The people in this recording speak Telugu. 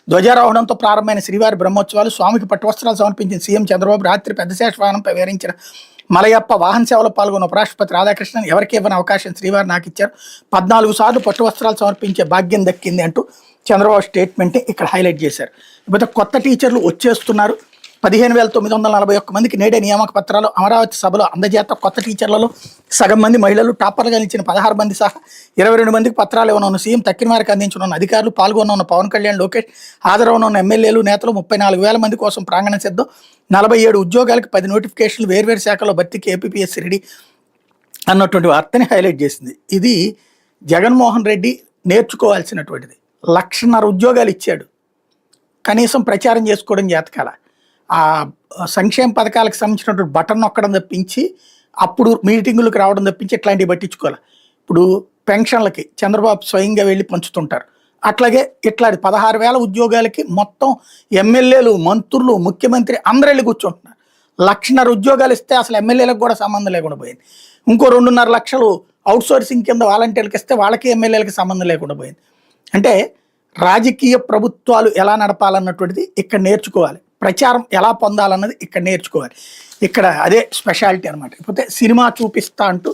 ధ్వజారోహణంతో ప్రారంభమైన శ్రీవారి బ్రహ్మోత్సవాలు, స్వామికి పట్టువస్త్రాలు సమర్పించిన సీఎం చంద్రబాబు, రాత్రి పెద్ద శేషవాహనంపై వివరించిన మలయప్ప, వాహన సేవలో పాల్గొన్న ఉపరాష్ట్రపతి రాధాకృష్ణన్, ఎవరికి ఇవ్వని అవకాశం శ్రీవారు నాకు ఇచ్చారు, 14 సార్లు పట్టువస్త్రాలు సమర్పించే భాగ్యం దక్కింది అంటూ చంద్రబాబు స్టేట్మెంట్ని ఇక్కడ హైలైట్ చేశారు. ఇకపోతే కొత్త టీచర్లు వచ్చేస్తున్నారు. 15,941 మందికి నేడే నియామక పత్రాలు అమరావతి సభలో అందజేత. కొత్త టీచర్లలో సగం మంది మహిళలు. టాపర్గా నిలిచిన 16 మంది సహా 22 మందికి పత్రాలు ఇవ్వనున్న సీఎం, తక్కిన వారికి అందించనున్న అధికారులు, పాల్గొన్న పవన్ కళ్యాణ్, లోకేష్, హాజరవనున్న ఎమ్మెల్యేలు, నేతలు. 34,000 మంది కోసం ప్రాంగణ సిద్ధం. 47 ఉద్యోగాలకు 10 నోటిఫికేషన్లు, వేర్వేరు శాఖలో భర్తీకి ఏపీపీఎస్సీ రెడీ అన్నటువంటి వార్తని హైలైట్ చేసింది. ఇది జగన్మోహన్ రెడ్డి నేర్చుకోవాల్సినటువంటిది. 1,50,000 ఉద్యోగాలు ఇచ్చాడు, కనీసం ప్రచారం చేసుకోవడం చేతకాల. ఆ సంక్షేమ పథకాలకు సంబంధించినటువంటి బటన్ నొక్కడం తప్పించి, అప్పుడు మీటింగులకు రావడం తప్పించి ఇట్లాంటివి పట్టించుకోవాలి. ఇప్పుడు పెన్షన్లకి చంద్రబాబు స్వయంగా వెళ్ళి పంచుతుంటారు. అట్లాగే ఇట్లాంటి 16,000 ఉద్యోగాలకి మొత్తం ఎమ్మెల్యేలు, మంత్రులు, ముఖ్యమంత్రి అందరూ వెళ్ళి కూర్చుంటున్నారు. 1,50,000 ఉద్యోగాలు ఇస్తే అసలు ఎమ్మెల్యేలకు కూడా సంబంధం లేకుండా పోయింది. ఇంకో 2.5 లక్షలు అవుట్సోర్సింగ్ కింద వాలంటీర్లకు ఇస్తే వాళ్ళకి ఎమ్మెల్యేలకి సంబంధం లేకుండా పోయింది. అంటే రాజకీయ ప్రభుత్వాలు ఎలా నడపాలన్నటువంటిది ఇక్కడ నేర్చుకోవాలి. ప్రచారం ఎలా పొందాలన్నది ఇక్కడ నేర్చుకోవాలి. ఇక్కడ అదే స్పెషాలిటీ అనమాట. లేకపోతే సినిమా చూపిస్తా అంటూ